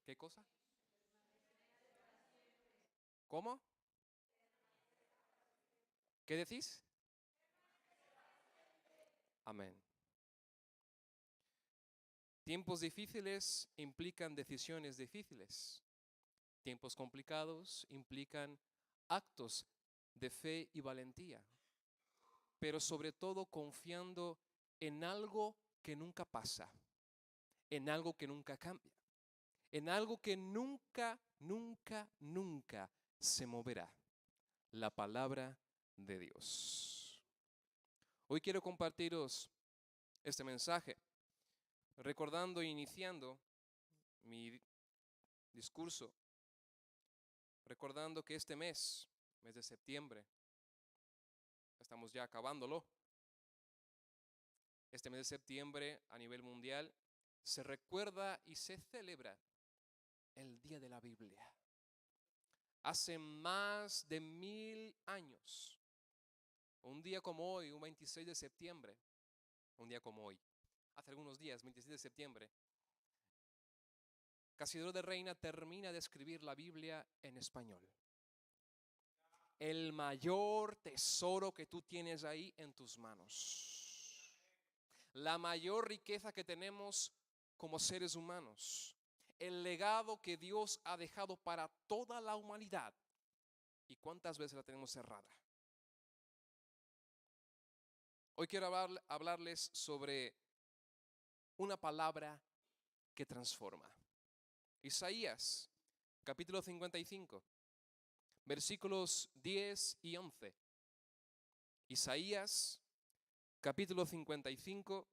¿Qué cosa? ¿Cómo? ¿Qué decís? Amén. Tiempos difíciles implican decisiones difíciles. Tiempos complicados implican actos de fe y valentía, pero sobre todo confiando en algo que nunca pasa, en algo que nunca cambia, en algo que nunca, nunca, nunca se moverá: la palabra de Dios. Hoy quiero compartiros este mensaje, recordando e iniciando mi discurso, recordando que este mes de septiembre, estamos ya acabándolo. Este mes de septiembre a nivel mundial se recuerda y se celebra el Día de la Biblia. Hace más de 1000 años, un día como hoy, un 26 de septiembre, un día como hoy, hace algunos días, 26 de septiembre, Casimiro de Reina termina de escribir la Biblia en español. El mayor tesoro que tú tienes ahí en tus manos. La mayor riqueza que tenemos como seres humanos. El legado que Dios ha dejado para toda la humanidad. ¿Y cuántas veces la tenemos cerrada? Hoy quiero hablarles sobre una palabra que transforma. Isaías, capítulo 55, versículos 10 y 11. Isaías, capítulo 55,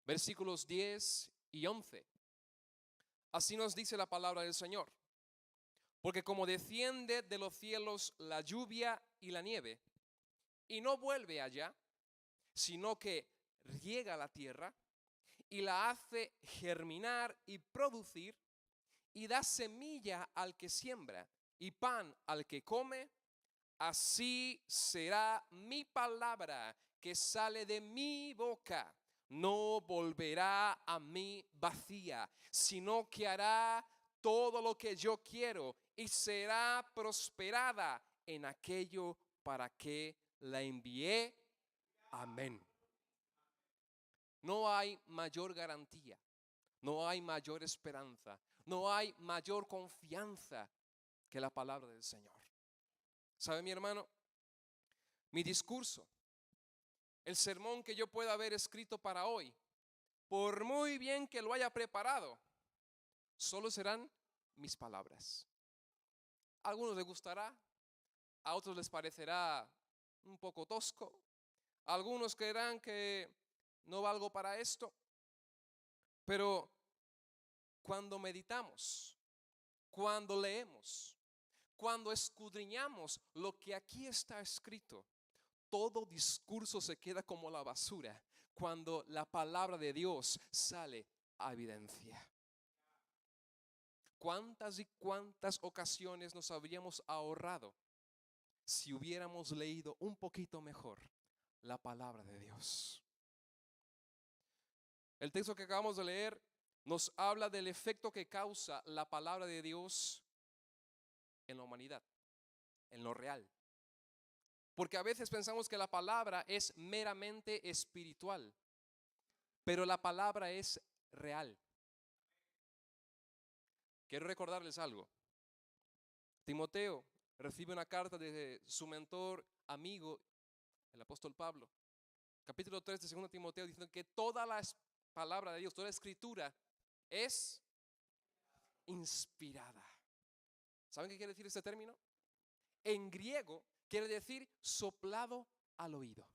versículos 10 y 11. Así nos dice la palabra del Señor. Porque como desciende de los cielos la lluvia y la nieve, y no vuelve allá, sino que riega la tierra y la hace germinar y producir, y da semilla al que siembra y pan al que come, así será mi palabra que sale de mi boca. No volverá a mí vacía, sino que hará todo lo que yo quiero y será prosperada en aquello para que la envié. Amén. No hay mayor garantía, no hay mayor esperanza, no hay mayor confianza que la palabra del Señor. ¿Sabe, mi hermano? Mi discurso, el sermón que yo pueda haber escrito para hoy, por muy bien que lo haya preparado, solo serán mis palabras. A algunos les gustará, a otros les parecerá un poco tosco, a algunos creerán que no valgo para esto, pero cuando meditamos, cuando leemos, cuando escudriñamos lo que aquí está escrito, todo discurso se queda como la basura cuando la palabra de Dios sale a evidencia. ¿Cuántas y cuántas ocasiones nos habríamos ahorrado si hubiéramos leído un poquito mejor la palabra de Dios? El texto que acabamos de leer nos habla del efecto que causa la palabra de Dios en la humanidad, en lo real. Porque a veces pensamos que la palabra es meramente espiritual, pero la palabra es real. Quiero recordarles algo. Timoteo recibe una carta de su mentor, amigo, el apóstol Pablo. Capítulo 3 de 2 Timoteo, diciendo que toda la palabra de Dios, toda la escritura es inspirada. ¿Saben qué quiere decir este término? En griego quiere decir soplado al oído.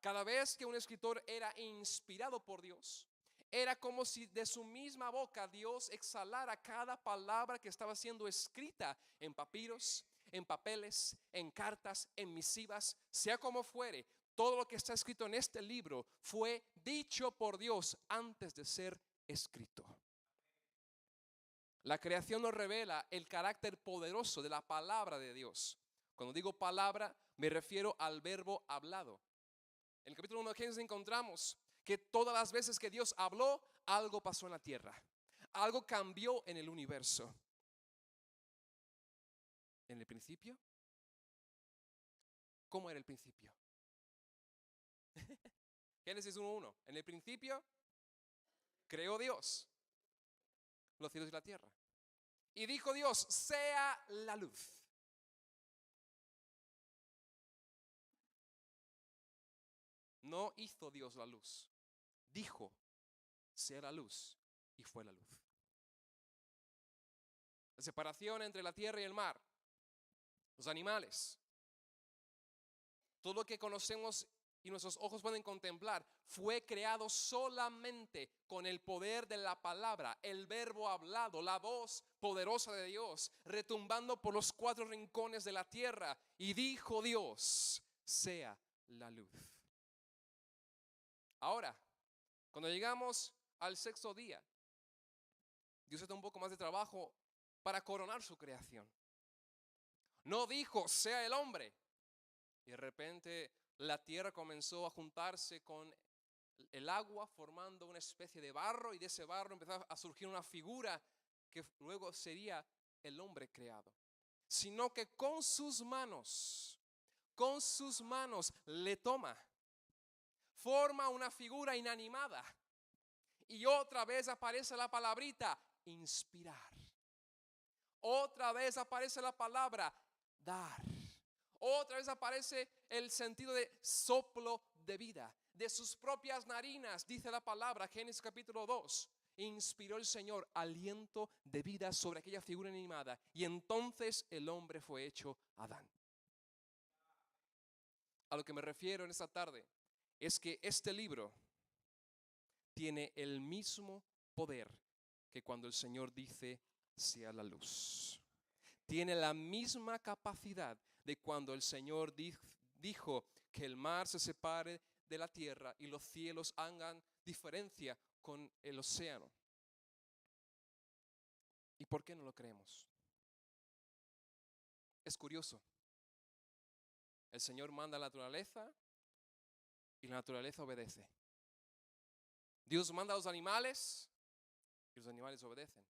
Cada vez que un escritor era inspirado por Dios, era como si de su misma boca Dios exhalara cada palabra que estaba siendo escrita en papiros, en papeles, en cartas, en misivas, sea como fuere. Todo lo que está escrito en este libro fue dicho por Dios antes de ser escrito. La creación nos revela el carácter poderoso de la palabra de Dios. Cuando digo palabra, me refiero al verbo hablado. En el capítulo 1 de Génesis encontramos que todas las veces que Dios habló, algo pasó en la tierra. Algo cambió en el universo. En el principio, ¿cómo era el principio? Génesis 1:1. En el principio creó Dios los cielos y la tierra. Y dijo Dios, sea la luz. No hizo Dios la luz. Dijo, sea la luz. Y fue la luz. La separación entre la tierra y el mar. Los animales. Todo lo que conocemos y nuestros ojos pueden contemplar fue creado solamente con el poder de la palabra, el verbo hablado, la voz poderosa de Dios, retumbando por los 4 rincones de la tierra. Y dijo Dios, sea la luz. Ahora, cuando llegamos al 6.º día, Dios está un poco más de trabajo para coronar su creación. No dijo, sea el hombre. Y de repente la tierra comenzó a juntarse con el agua, formando una especie de barro, y de ese barro empezó a surgir una figura que luego sería el hombre creado. Sino que con sus manos le toma, forma una figura inanimada. Y otra vez aparece la palabrita, inspirar. Otra vez aparece la palabra, dar. Otra vez aparece el sentido de soplo de vida. De sus propias narinas, dice la palabra, Génesis capítulo 2. Inspiró el Señor aliento de vida sobre aquella figura inanimada. Y entonces el hombre fue hecho Adán. A lo que me refiero en esta tarde es que este libro tiene el mismo poder que cuando el Señor dice, sea la luz. Tiene la misma capacidad de cuando el Señor dijo que el mar se separe de la tierra y los cielos hagan diferencia con el océano. ¿Y por qué no lo creemos? Es curioso. El Señor manda a la naturaleza y la naturaleza obedece. Dios manda a los animales y los animales obedecen.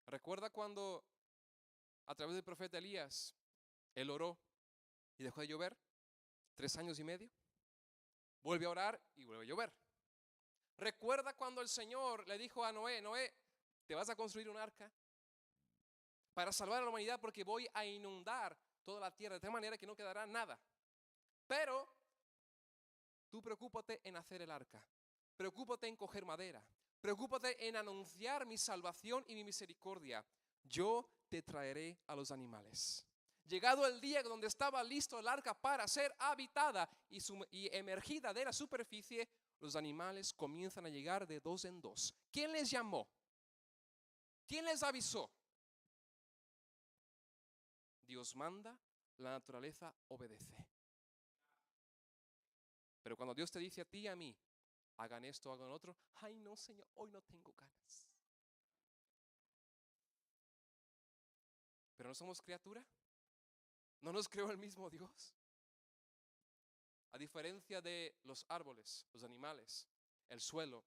¿Recuerda cuando a través del profeta Elías él oró y dejó de llover? 3 años y medio. Vuelve a orar y vuelve a llover. ¿Recuerda cuando el Señor le dijo a Noé, Noé, te vas a construir un arca para salvar a la humanidad porque voy a inundar toda la tierra de tal manera que no quedará nada? Pero tú preocúpate en hacer el arca, preocúpate en coger madera, preocúpate en anunciar mi salvación y mi misericordia. Yo te traeré a los animales. Llegado el día donde estaba listo el arca para ser habitada y emergida de la superficie, los animales comienzan a llegar de 2 en 2. ¿Quién les llamó? ¿Quién les avisó? Dios manda, la naturaleza obedece. Pero cuando Dios te dice a ti y a mí, hagan esto, hagan otro, ay no, Señor, hoy no tengo ganas. Pero no somos criatura. ¿No nos creó el mismo Dios? A diferencia de los árboles, los animales, el suelo,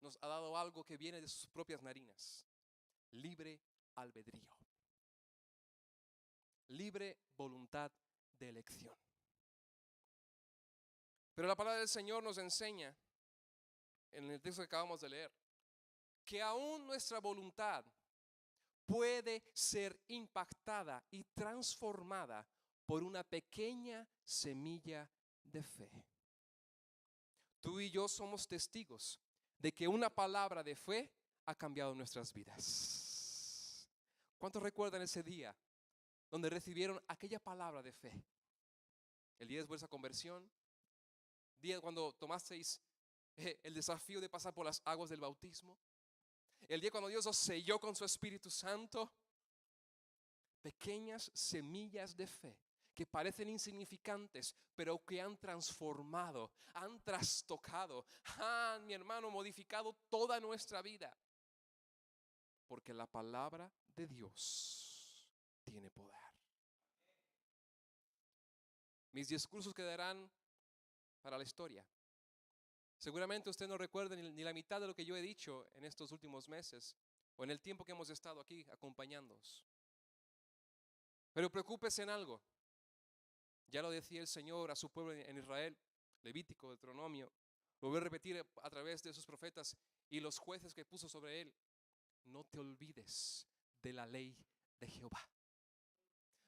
nos ha dado algo que viene de sus propias narinas: libre albedrío, libre voluntad de elección. Pero la palabra del Señor nos enseña, en el texto que acabamos de leer, que aún nuestra voluntad puede ser impactada y transformada por una pequeña semilla de fe. Tú y yo somos testigos de que una palabra de fe ha cambiado nuestras vidas. ¿Cuántos recuerdan ese día donde recibieron aquella palabra de fe? El día después de esa conversión, día cuando tomasteis el desafío de pasar por las aguas del bautismo, el día cuando Dios os selló con su Espíritu Santo. Pequeñas semillas de fe que parecen insignificantes, pero que han transformado, han trastocado, han, mi hermano, modificado toda nuestra vida. Porque la palabra de Dios tiene poder. Mis discursos quedarán para la historia. Seguramente usted no recuerda ni la mitad de lo que yo he dicho en estos últimos meses o en el tiempo que hemos estado aquí acompañándoos. Pero preocúpese en algo. Ya lo decía el Señor a su pueblo en Israel, Levítico, Deuteronomio. Lo voy a repetir a través de sus profetas y los jueces que puso sobre él. No te olvides de la ley de Jehová.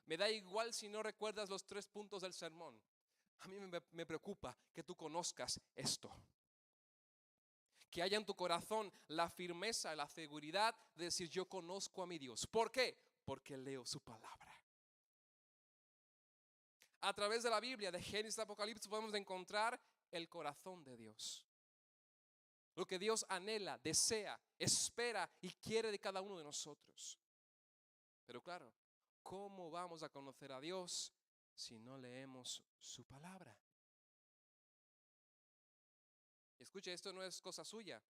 Me da igual si no recuerdas los 3 puntos del sermón. A mí me preocupa que tú conozcas esto. Que haya en tu corazón la firmeza, la seguridad de decir yo conozco a mi Dios. ¿Por qué? Porque leo su palabra. A través de la Biblia, de Génesis a Apocalipsis, podemos encontrar el corazón de Dios. Lo que Dios anhela, desea, espera y quiere de cada uno de nosotros. Pero claro, ¿cómo vamos a conocer a Dios si no leemos su palabra? Escuche, esto no es cosa suya,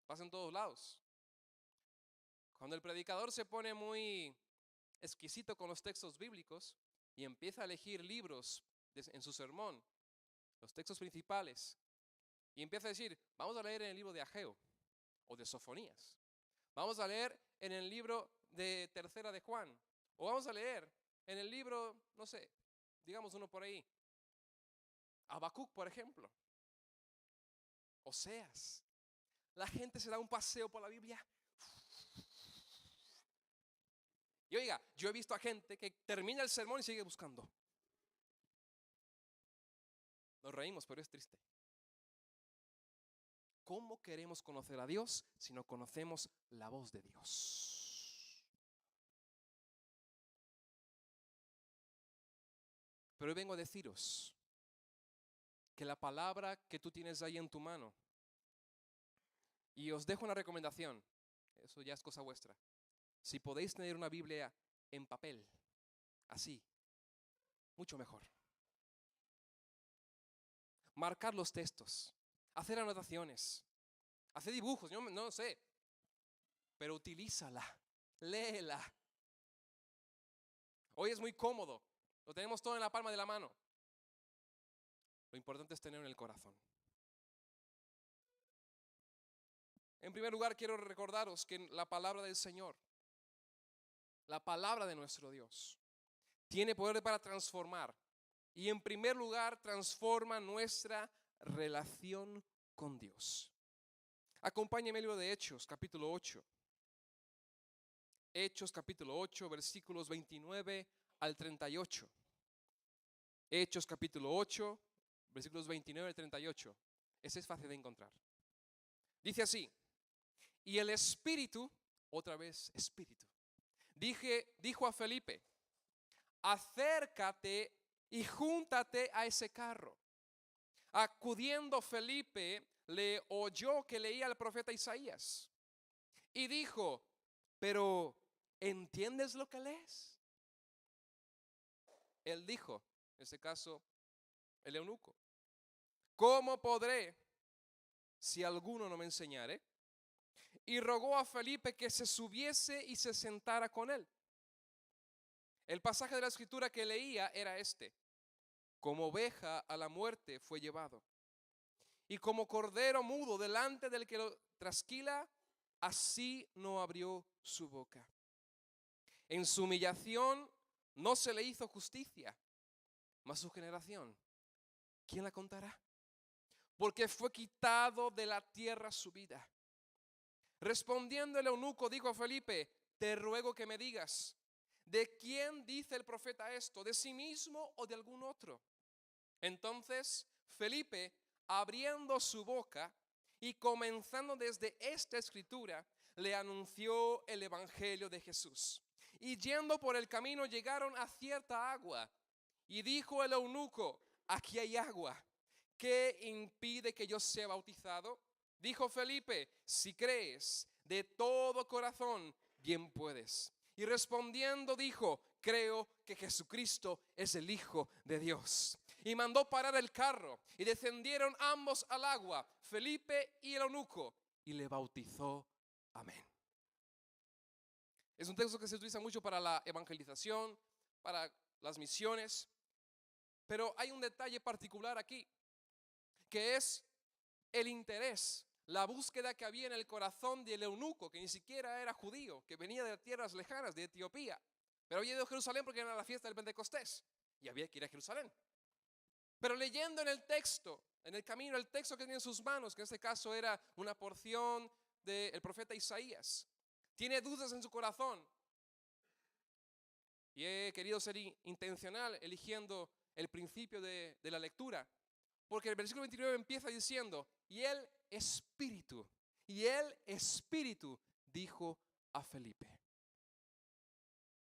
pasa en todos lados. Cuando el predicador se pone muy exquisito con los textos bíblicos y empieza a elegir libros en su sermón, los textos principales, y empieza a decir, vamos a leer en el libro de Ageo o de Sofonías, vamos a leer en el libro de Tercera de Juan, o vamos a leer en el libro, no sé, digamos uno por ahí, Habacuc, por ejemplo, Oseas. La gente se da un paseo por la Biblia. Y oiga, yo he visto a gente que termina el sermón y sigue buscando. Nos reímos, pero es triste. ¿Cómo queremos conocer a Dios si no conocemos la voz de Dios? Pero hoy vengo a deciros que la palabra que tú tienes ahí en tu mano, y os dejo una recomendación, eso ya es cosa vuestra. Si podéis tener una Biblia en papel, así, mucho mejor. Marcar los textos, hacer anotaciones, hacer dibujos, yo no sé, pero utilízala, léela. Hoy es muy cómodo, lo tenemos todo en la palma de la mano. Lo importante es tenerlo en el corazón. En primer lugar, quiero recordaros que la palabra del Señor, la palabra de nuestro Dios, tiene poder para transformar. Y en primer lugar, transforma nuestra relación con Dios. Acompáñeme al libro de Hechos, capítulo 8. Hechos, capítulo 8, versículos 29 al 38. Hechos, capítulo 8, versículos 29 al 38. Ese es fácil de encontrar. Dice así: y el Espíritu, otra vez Espíritu, dijo a Felipe, acércate y júntate a ese carro. Acudiendo Felipe, le oyó que leía el profeta Isaías y dijo, pero ¿entiendes lo que lees? Él dijo, en este caso, el eunuco, ¿cómo podré si alguno no me enseñare? Y rogó a Felipe que se subiese y se sentara con él. El pasaje de la escritura que leía era este: como oveja a la muerte fue llevado, y como cordero mudo delante del que lo trasquila, así no abrió su boca. En su humillación no se le hizo justicia, mas su generación, ¿quién la contará? Porque fue quitado de la tierra su vida. Respondiendo el eunuco, dijo a Felipe, te ruego que me digas, ¿de quién dice el profeta esto? ¿De sí mismo o de algún otro? Entonces Felipe, abriendo su boca y comenzando desde esta escritura, le anunció el evangelio de Jesús. Y yendo por el camino llegaron a cierta agua. Y dijo el eunuco, aquí hay agua, ¿qué impide que yo sea bautizado? Dijo Felipe, si crees de todo corazón, bien puedes. Y respondiendo dijo, creo que Jesucristo es el Hijo de Dios. Y mandó parar el carro y descendieron ambos al agua, Felipe y el eunuco, y le bautizó. Amén. Es un texto que se utiliza mucho para la evangelización, para las misiones, pero hay un detalle particular aquí, que es el interés, la búsqueda que había en el corazón del eunuco, que ni siquiera era judío, que venía de tierras lejanas, de Etiopía, pero había ido a Jerusalén porque era la fiesta del Pentecostés y había que ir a Jerusalén. Pero leyendo en el texto, en el camino, el texto que tenía en sus manos, que en este caso era una porción del profeta Isaías, tiene dudas en su corazón. Y he querido ser intencional eligiendo el principio de la lectura, porque el versículo 29 empieza diciendo, y el Espíritu dijo a Felipe.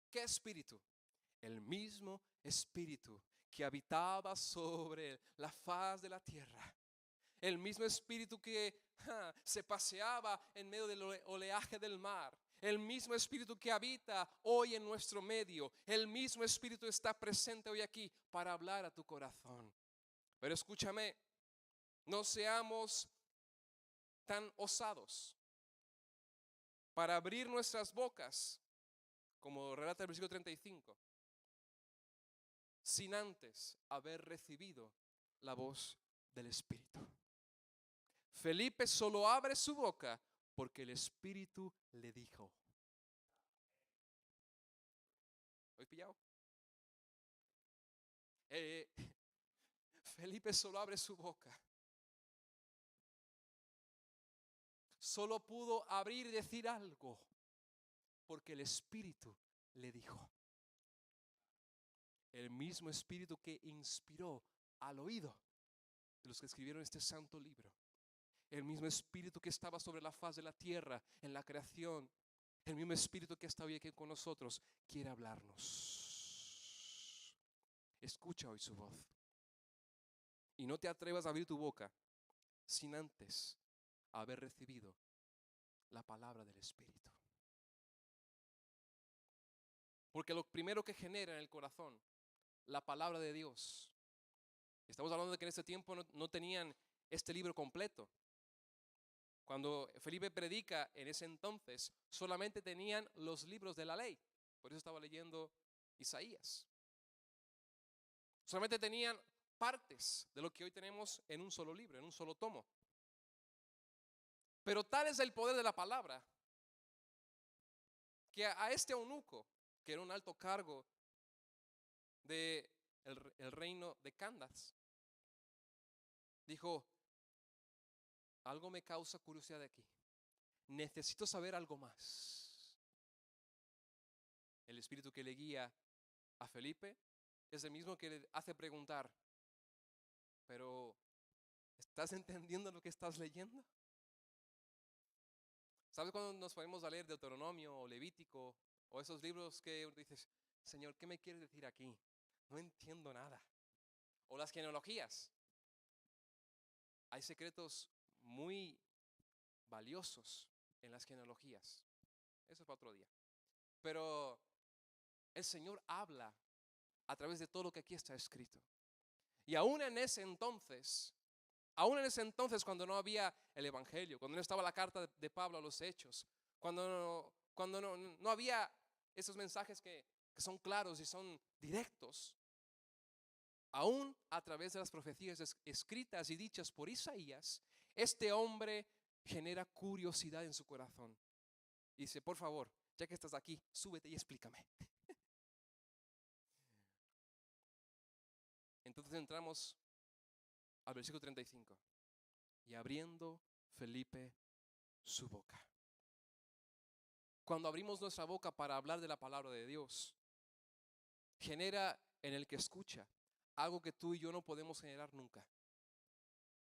¿Qué espíritu? El mismo Espíritu que habitaba sobre la faz de la tierra. El mismo Espíritu que se paseaba en medio del oleaje del mar. El mismo Espíritu que habita hoy en nuestro medio. El mismo Espíritu está presente hoy aquí para hablar a tu corazón. Pero escúchame, no seamos tan osados para abrir nuestras bocas, como relata el versículo 35, sin antes haber recibido la voz del Espíritu. Felipe solo abre su boca porque el Espíritu le dijo. ¿Lo he pillado? Felipe solo abre su boca. Solo pudo abrir y decir algo porque el Espíritu le dijo. El mismo Espíritu que inspiró al oído de los que escribieron este santo libro. El mismo Espíritu que estaba sobre la faz de la tierra en la creación. El mismo Espíritu que está hoy aquí con nosotros quiere hablarnos. Escucha hoy su voz. Y no te atrevas a abrir tu boca sin antes haber recibido la palabra del Espíritu. Porque lo primero que genera en el corazón la palabra de Dios. Estamos hablando de que en ese tiempo no tenían este libro completo. Cuando Felipe predica en ese entonces, solamente tenían los libros de la ley. Por eso estaba leyendo Isaías. Solamente tenían partes de lo que hoy tenemos en un solo libro, en un solo tomo. Pero tal es el poder de la palabra, que a este eunuco, que era un alto cargo del reino de Candace, dijo, algo me causa curiosidad de aquí. Necesito saber algo más. El espíritu que le guía a Felipe es el mismo que le hace preguntar, pero ¿estás entendiendo lo que estás leyendo? ¿Sabes cuando nos ponemos a leer Deuteronomio o Levítico o esos libros que dices, Señor, ¿qué me quieres decir aquí? No entiendo nada. O las genealogías. Hay secretos muy valiosos en las genealogías. Eso es para otro día. Pero el Señor habla a través de todo lo que aquí está escrito. Y aún en ese entonces cuando no había el Evangelio, cuando no estaba la carta de Pablo a los Hechos, cuando no había esos mensajes que son claros y son directos, aún a través de las profecías escritas y dichas por Isaías, este hombre genera curiosidad en su corazón. Y dice, por favor, ya que estás aquí, súbete y explícame. Entonces entramos al versículo 35. Y abriendo Felipe su boca. Cuando abrimos nuestra boca para hablar de la palabra de Dios, genera en el que escucha algo que tú y yo no podemos generar nunca.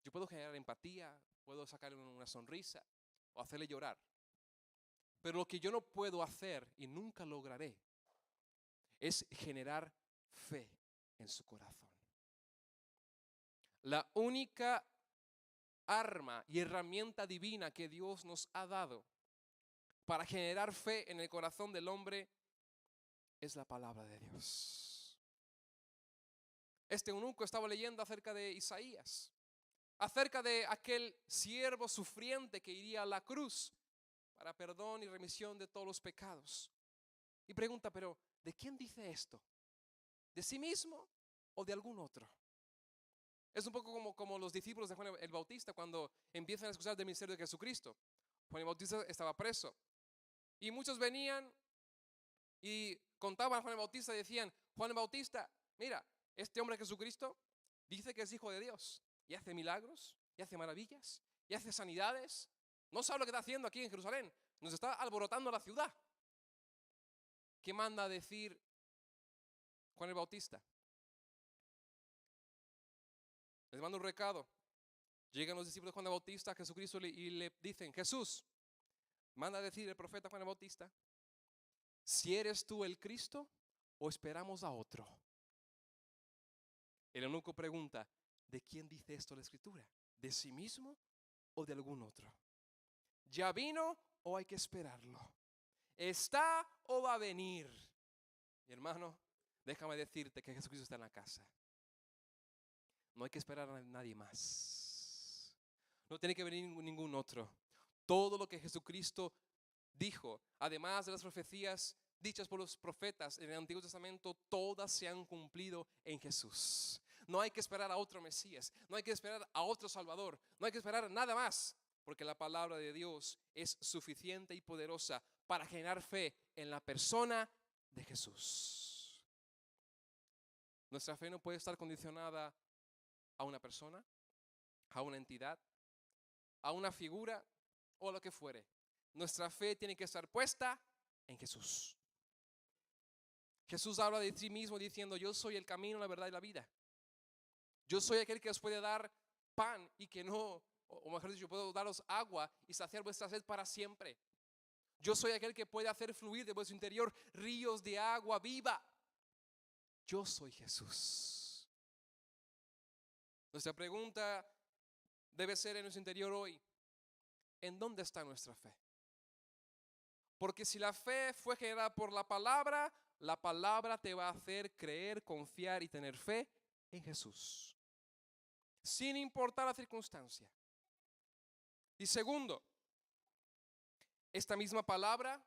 Yo puedo generar empatía, puedo sacarle una sonrisa o hacerle llorar. Pero lo que yo no puedo hacer y nunca lograré es generar fe en su corazón. La única arma y herramienta divina que Dios nos ha dado para generar fe en el corazón del hombre es la palabra de Dios. Este eunuco estaba leyendo acerca de Isaías, acerca de aquel siervo sufriente que iría a la cruz para perdón y remisión de todos los pecados. Y pregunta, pero ¿de quién dice esto? ¿De sí mismo o de algún otro? Es un poco como los discípulos de Juan el Bautista cuando empiezan a escuchar del ministerio de Jesucristo. Juan el Bautista estaba preso. Y muchos venían y contaban a Juan el Bautista y decían, Juan el Bautista, mira, este hombre Jesucristo dice que es hijo de Dios. Y hace milagros, y hace maravillas, y hace sanidades. No sabe lo que está haciendo aquí en Jerusalén. Nos está alborotando la ciudad. ¿Qué manda a decir Juan el Bautista? Les manda un recado. Llegan los discípulos de Juan el Bautista a Jesucristo y le dicen, Jesús, manda a decir el profeta Juan el Bautista, si eres tú el Cristo o esperamos a otro. El eunuco pregunta, ¿de quién dice esto la Escritura? ¿De sí mismo o de algún otro? ¿Ya vino o hay que esperarlo? ¿Está o va a venir? Mi hermano, déjame decirte que Jesucristo está en la casa. No hay que esperar a nadie más. No tiene que venir ningún otro. Todo lo que Jesucristo dijo, además de las profecías dichas por los profetas en el Antiguo Testamento, todas se han cumplido en Jesús. No hay que esperar a otro Mesías, no hay que esperar a otro Salvador, no hay que esperar nada más, porque la palabra de Dios es suficiente y poderosa para generar fe en la persona de Jesús. Nuestra fe no puede estar condicionada a una persona, a una entidad, a una figura o a lo que fuere. Nuestra fe tiene que estar puesta en Jesús. Jesús habla de sí mismo diciendo, yo soy el camino, la verdad y la vida. Yo soy aquel que os puede dar pan y que no, o mejor dicho, yo puedo daros agua y saciar vuestra sed para siempre. Yo soy aquel que puede hacer fluir de vuestro interior ríos de agua viva. Yo soy Jesús. Nuestra pregunta debe ser en nuestro interior hoy, ¿en dónde está nuestra fe? Porque si la fe fue generada por la palabra te va a hacer creer, confiar y tener fe en Jesús, sin importar la circunstancia. Y segundo, esta misma palabra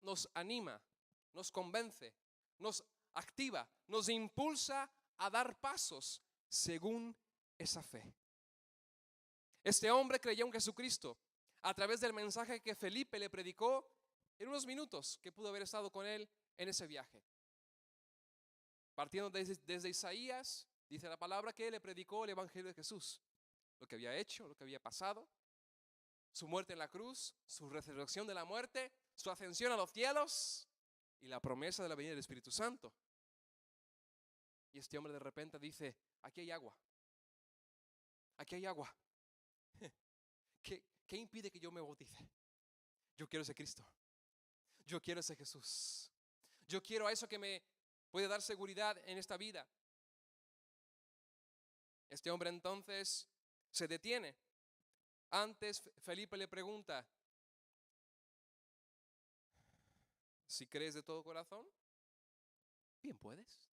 nos anima, nos convence, nos activa, nos impulsa a dar pasos según esa fe. Este hombre creyó en Jesucristo a través del mensaje que Felipe le predicó en unos minutos que pudo haber estado con él en ese viaje. Partiendo desde Isaías, dice la palabra que él le predicó el evangelio de Jesús, lo que había hecho, lo que había pasado, su muerte en la cruz, su resurrección de la muerte, su ascensión a los cielos y la promesa de la venida del Espíritu Santo. Y este hombre de repente dice, aquí hay agua, aquí hay agua. ¿Qué impide que yo me bautice? Yo quiero ese Cristo, yo quiero ese Jesús, yo quiero a eso que me puede dar seguridad en esta vida. Este hombre entonces se detiene. Antes Felipe le pregunta, si crees de todo corazón, bien puedes.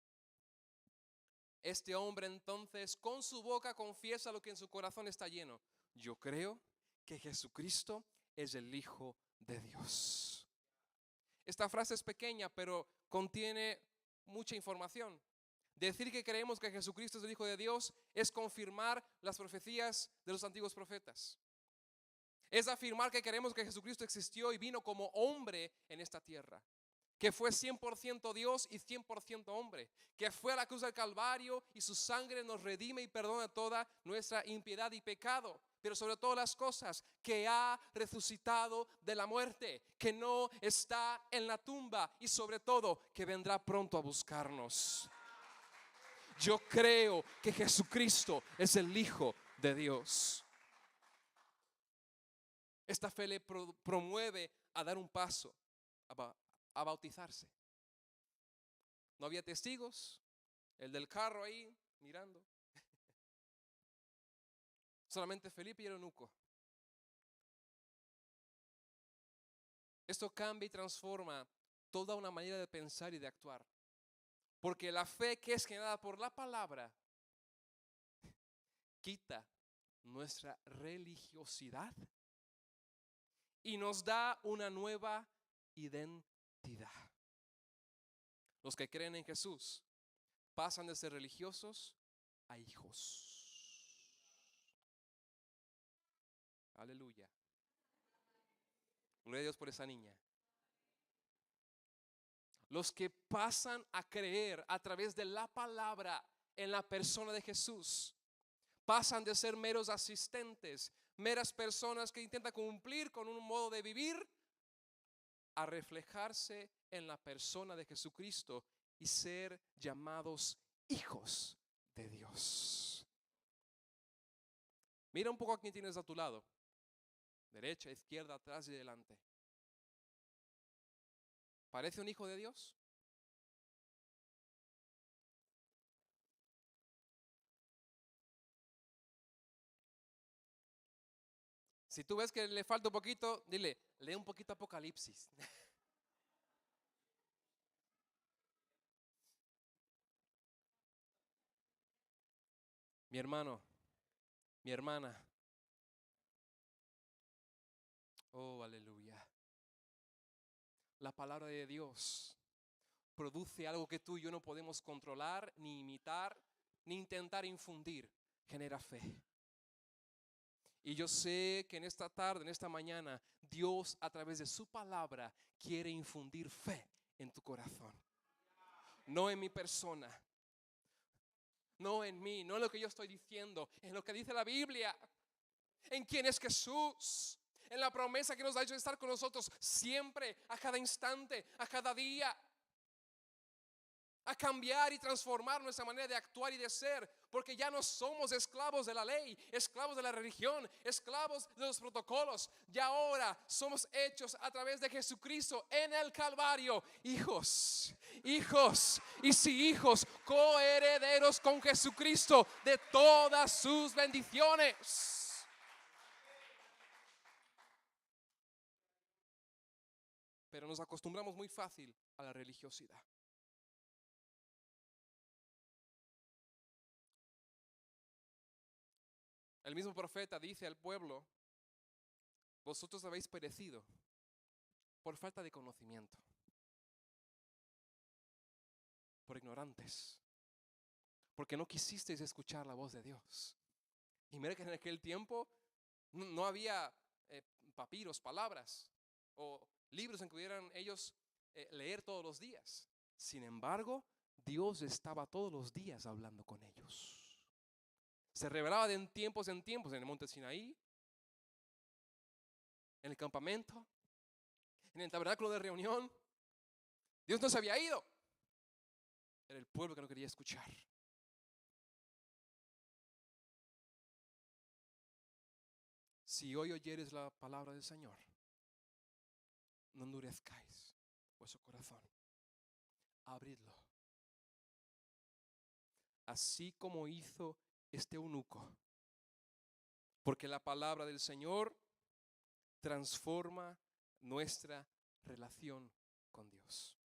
Este hombre entonces con su boca confiesa lo que en su corazón está lleno. Yo creo que Jesucristo es el Hijo de Dios. Esta frase es pequeña, pero contiene mucha información. Decir que creemos que Jesucristo es el Hijo de Dios es confirmar las profecías de los antiguos profetas. Es afirmar que creemos que Jesucristo existió y vino como hombre en esta tierra, que fue 100% Dios y 100% hombre, que fue a la cruz del Calvario y su sangre nos redime y perdona toda nuestra impiedad y pecado, pero sobre todas las cosas, que ha resucitado de la muerte, que no está en la tumba y sobre todo que vendrá pronto a buscarnos. Yo creo que Jesucristo es el Hijo de Dios. Esta fe le promueve a dar un paso, a bautizarse. No había testigos, el del carro ahí mirando. Solamente Felipe y el eunuco. Esto cambia y transforma toda una manera de pensar y de actuar. Porque la fe que es generada por la palabra quita nuestra religiosidad y nos da una nueva identidad. Los que creen en Jesús pasan de ser religiosos a hijos. Aleluya. Gloria a Dios por esa niña. Los que pasan a creer a través de la palabra en la persona de Jesús, pasan de ser meros asistentes, meras personas que intentan cumplir con un modo de vivir, a reflejarse en la persona de Jesucristo y ser llamados hijos de Dios. Mira un poco a quien tienes a tu lado, derecha, izquierda, atrás y delante. ¿Parece un hijo de Dios? Si tú ves que le falta un poquito, dile, lee un poquito Apocalipsis. Mi hermano, mi hermana. Oh, aleluya. La palabra de Dios produce algo que tú y yo no podemos controlar, ni imitar, ni intentar infundir. Genera fe. Y yo sé que en esta tarde, en esta mañana, Dios a través de su palabra quiere infundir fe en tu corazón. No en mi persona, no en mí, no en lo que yo estoy diciendo, en lo que dice la Biblia, en quién es Jesús, en la promesa que nos ha hecho de estar con nosotros siempre, a cada instante, a cada día. A cambiar y transformar nuestra manera de actuar y de ser, porque ya no somos esclavos de la ley, esclavos de la religión, esclavos de los protocolos. Ya ahora somos hechos a través de Jesucristo en el Calvario, hijos, hijos, y si hijos, coherederos con Jesucristo de todas sus bendiciones. Pero nos acostumbramos muy fácil a la religiosidad. El mismo profeta dice al pueblo: vosotros habéis perecido por falta de conocimiento, por ignorantes, porque no quisisteis escuchar la voz de Dios. Y mira que en aquel tiempo no había papiros, palabras o libros en que pudieran ellos leer todos los días. Sin embargo, Dios estaba todos los días hablando con ellos. Se revelaba de tiempos en tiempos, en el monte Sinaí, en el campamento, en el tabernáculo de reunión. Dios no se había ido. Era el pueblo que no quería escuchar. Si hoy oyeres la palabra del Señor, no endurezcáis vuestro corazón. Abridlo. Así como hizo este eunuco. Porque la palabra del Señor transforma nuestra relación con Dios.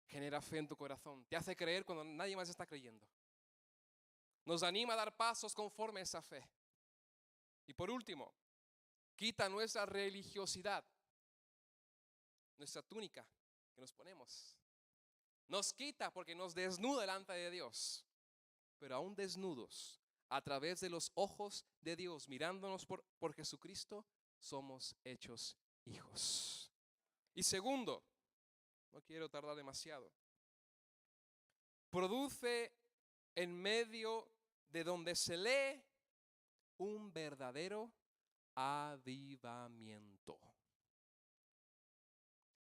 Genera fe en tu corazón. Te hace creer cuando nadie más está creyendo. Nos anima a dar pasos conforme a esa fe. Y por último, quita nuestra religiosidad, nuestra túnica que nos ponemos. Nos quita porque nos desnuda delante de Dios. Pero aún desnudos, a través de los ojos de Dios, mirándonos por Jesucristo, somos hechos hijos. Y segundo, no quiero tardar demasiado, produce en medio de donde se lee un verdadero avivamiento.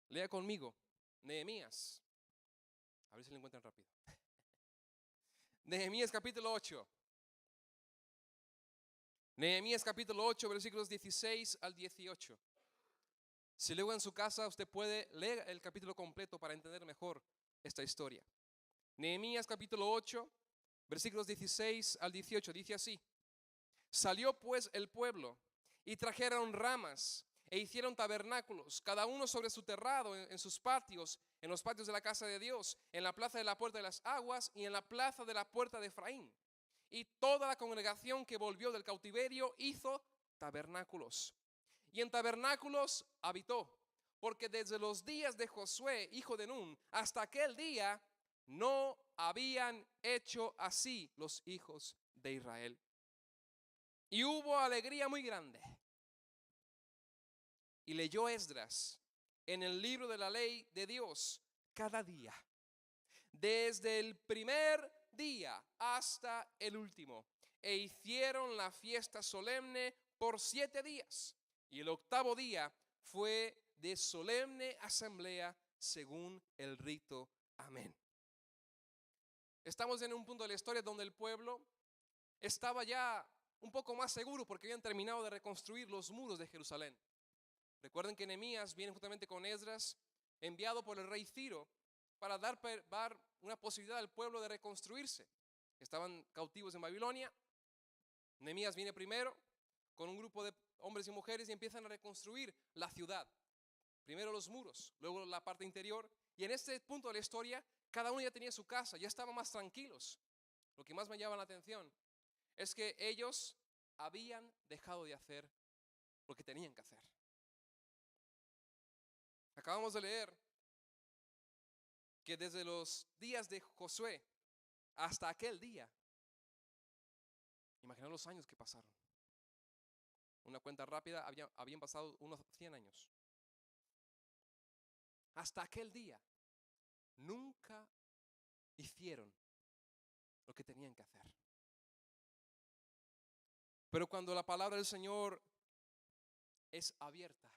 Lea conmigo Nehemías. A ver si lo encuentran rápido. Nehemías capítulo 8. Nehemías capítulo 8, versículos 16 al 18. Si luego en su casa usted puede leer el capítulo completo para entender mejor esta historia. Nehemías capítulo 8, versículos 16 al 18, dice así: salió pues el pueblo y trajeron ramas e hicieron tabernáculos, cada uno sobre su terrado, en sus patios, en los patios de la casa de Dios, en la plaza de la puerta de las aguas y en la plaza de la puerta de Efraín. Y toda la congregación que volvió del cautiverio hizo tabernáculos. Y en tabernáculos habitó, porque desde los días de Josué, hijo de Nun, hasta aquel día no habían hecho así los hijos de Israel. Y hubo alegría muy grande y leyó Esdras en el libro de la ley de Dios cada día, desde el primer día hasta el último, e hicieron la fiesta solemne por 7 días, y el octavo día fue de solemne asamblea según el rito. Amén. Estamos en un punto de la historia donde el pueblo estaba ya un poco más seguro porque habían terminado de reconstruir los muros de Jerusalén. Recuerden que Nehemías viene justamente con Esdras, enviado por el rey Ciro, para dar una posibilidad al pueblo de reconstruirse. Estaban cautivos en Babilonia. Nehemías viene primero con un grupo de hombres y mujeres y empiezan a reconstruir la ciudad. Primero los muros, luego la parte interior. Y en este punto de la historia, cada uno ya tenía su casa, ya estaban más tranquilos. Lo que más me llama la atención es que ellos habían dejado de hacer lo que tenían que hacer. Acabamos de leer que desde los días de Josué hasta aquel día, imagina los años que pasaron. Una cuenta rápida, habían pasado unos 100 años. Hasta aquel día, nunca hicieron lo que tenían que hacer. Pero cuando la palabra del Señor es abierta,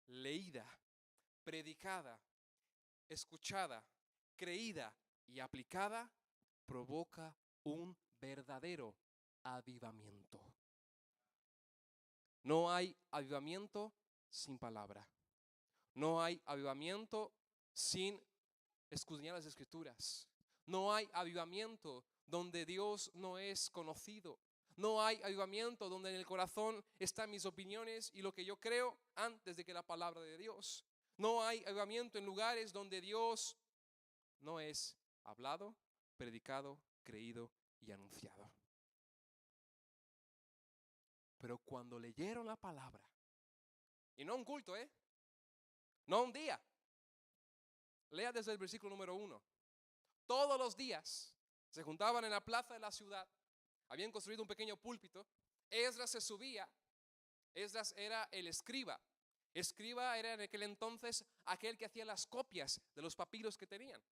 leída, predicada, escuchada, creída y aplicada, provoca un verdadero avivamiento. No hay avivamiento sin palabra. No hay avivamiento sin escudriñar las Escrituras. No hay avivamiento donde Dios no es conocido. No hay avivamiento donde en el corazón están mis opiniones y lo que yo creo antes de que la palabra de Dios. No hay avivamiento en lugares donde Dios no es hablado, predicado, creído y anunciado. Pero cuando leyeron la palabra, y no un culto, no un día. Lea desde el versículo número 1. Todos los días se juntaban en la plaza de la ciudad. Habían construido un pequeño púlpito. Esdras se subía. Esdras era el escriba. Escriba era en aquel entonces aquel que hacía las copias de los papiros que tenían.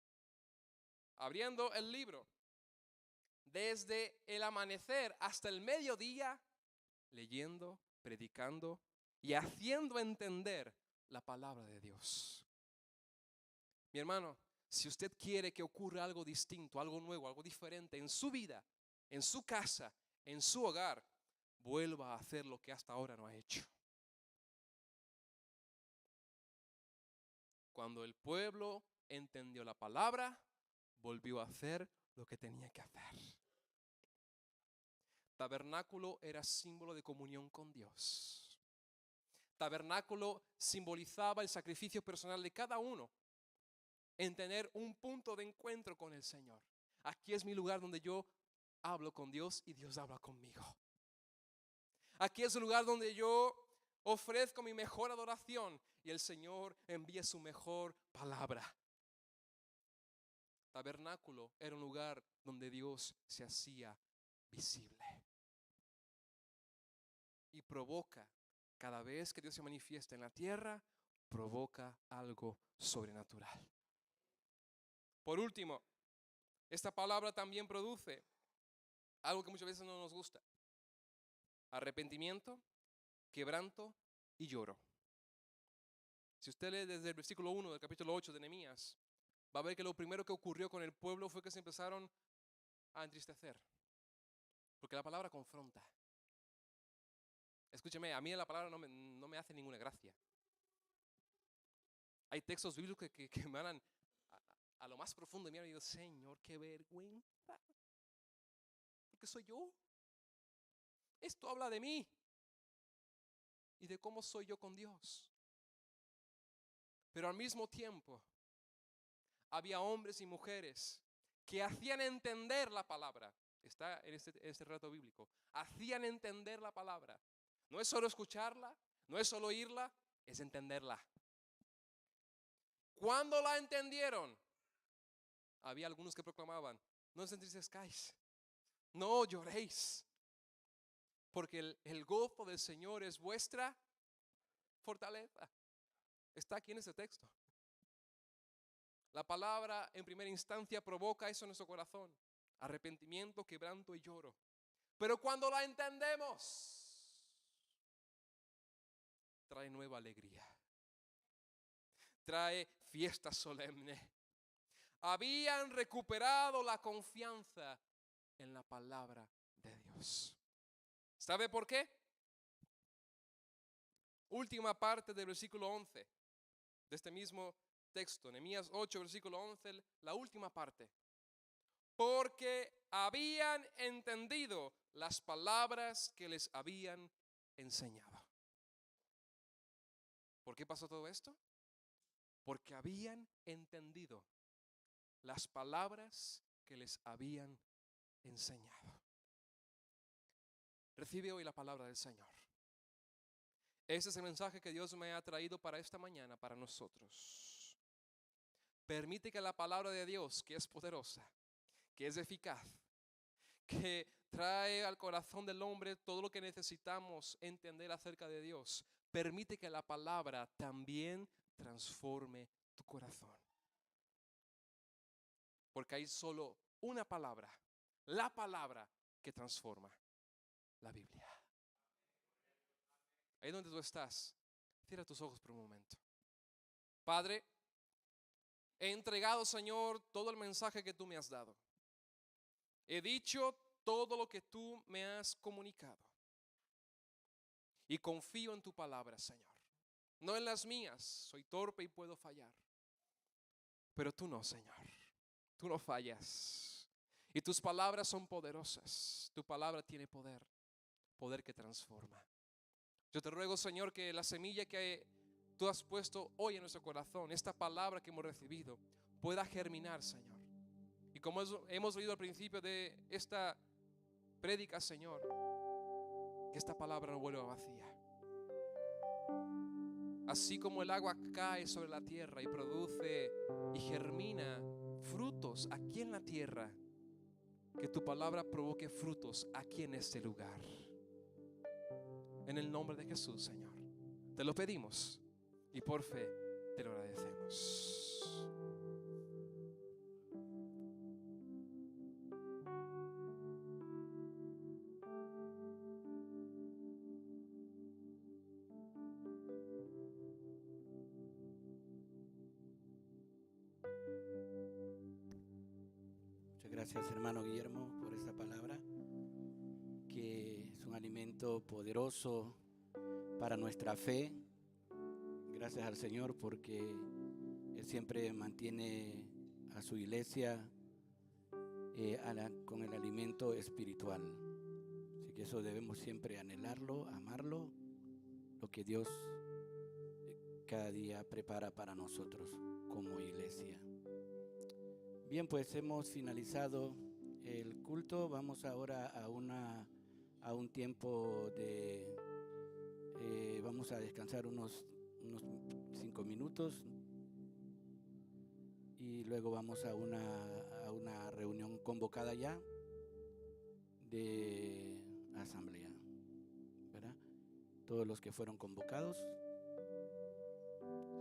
Abriendo el libro, desde el amanecer hasta el mediodía, leyendo, predicando y haciendo entender la palabra de Dios. Mi hermano, si usted quiere que ocurra algo distinto, algo nuevo, algo diferente en su vida, en su casa, en su hogar, vuelva a hacer lo que hasta ahora no ha hecho. Cuando el pueblo entendió la palabra, volvió a hacer lo que tenía que hacer. Tabernáculo era símbolo de comunión con Dios. Tabernáculo simbolizaba el sacrificio personal de cada uno en tener un punto de encuentro con el Señor. Aquí es mi lugar donde yo hablo con Dios y Dios habla conmigo. Aquí es el lugar donde yo ofrezco mi mejor adoración y el Señor envía su mejor palabra. Tabernáculo era un lugar donde Dios se hacía visible. Y provoca, cada vez que Dios se manifiesta en la tierra, provoca algo sobrenatural. Por último, esta palabra también produce algo que muchas veces no nos gusta: arrepentimiento, quebranto y lloro. Si usted lee desde el versículo 1 del capítulo 8 de Nehemías, va a ver que lo primero que ocurrió con el pueblo fue que se empezaron a entristecer, porque la palabra confronta. Escúcheme, a mí la palabra no me hace ninguna gracia. Hay textos bíblicos que me van a lo más profundo de mi alma y digo: Señor, qué vergüenza, porque soy yo. Esto habla de mí y de cómo soy yo con Dios. Pero al mismo tiempo había hombres y mujeres que hacían entender la palabra. Está en este relato bíblico. Hacían entender la palabra. No es solo escucharla, no es solo oírla, es entenderla. Cuando la entendieron, había algunos que proclamaban: no os entristezcáis, no lloréis, porque el gozo del Señor es vuestra fortaleza. Está aquí en ese texto. La palabra en primera instancia provoca eso en nuestro corazón. Arrepentimiento, quebranto y lloro. Pero cuando la entendemos, trae nueva alegría. Trae fiesta solemne. Habían recuperado la confianza en la palabra de Dios. ¿Sabe por qué? Última parte del versículo 11 de este mismo texto, Nehemías 8, versículo 11, la última parte. Porque habían entendido las palabras que les habían enseñado. ¿Por qué pasó todo esto? Porque habían entendido las palabras que les habían enseñado. Recibe hoy la palabra del Señor. Ese es el mensaje que Dios me ha traído para esta mañana, para nosotros. Permite que la palabra de Dios, que es poderosa, que es eficaz, que trae al corazón del hombre todo lo que necesitamos entender acerca de Dios, permite que la palabra también transforme tu corazón. Porque hay solo una palabra, la palabra que transforma la Biblia. Ahí donde tú estás, cierra tus ojos por un momento. Padre, he entregado, Señor, todo el mensaje que tú me has dado. He dicho todo lo que tú me has comunicado. Y confío en tu palabra, Señor. No en las mías, soy torpe y puedo fallar. Pero tú no, Señor. Tú no fallas. Y tus palabras son poderosas. Tu palabra tiene poder. Poder que transforma. Yo te ruego, Señor, que la semilla que tú has puesto hoy en nuestro corazón, esta palabra que hemos recibido, pueda germinar, Señor. Y como hemos oído al principio de esta prédica, Señor, que esta palabra no vuelva vacía. Así como el agua cae sobre la tierra y produce y germina frutos aquí en la tierra, que tu palabra provoque frutos aquí en este lugar. En el nombre de Jesús, Señor, te lo pedimos y por fe te lo agradecemos. Muchas gracias, hermano Guillermo, por esta palabra, que es un alimento poderoso para nuestra fe. Gracias al Señor porque Él siempre mantiene a su iglesia con el alimento espiritual. Así que eso debemos siempre anhelarlo, amarlo, lo que Dios cada día prepara para nosotros como iglesia. Bien, pues hemos finalizado el culto. Vamos ahora a un tiempo de... vamos a descansar unos 5 minutos y luego vamos a una reunión convocada ya de asamblea, ¿verdad? Todos los que fueron convocados,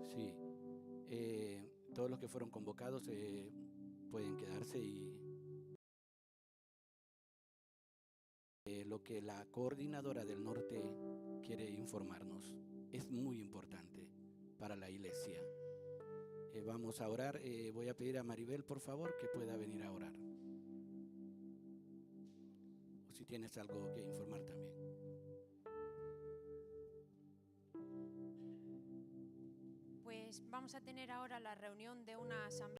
sí, todos los que fueron convocados pueden quedarse y lo que la coordinadora del norte quiere informarnos es muy importante para la iglesia. Vamos a orar. Voy a pedir a Maribel, por favor, que pueda venir a orar. O si tienes algo que informar también. Pues vamos a tener ahora la reunión de una asamblea.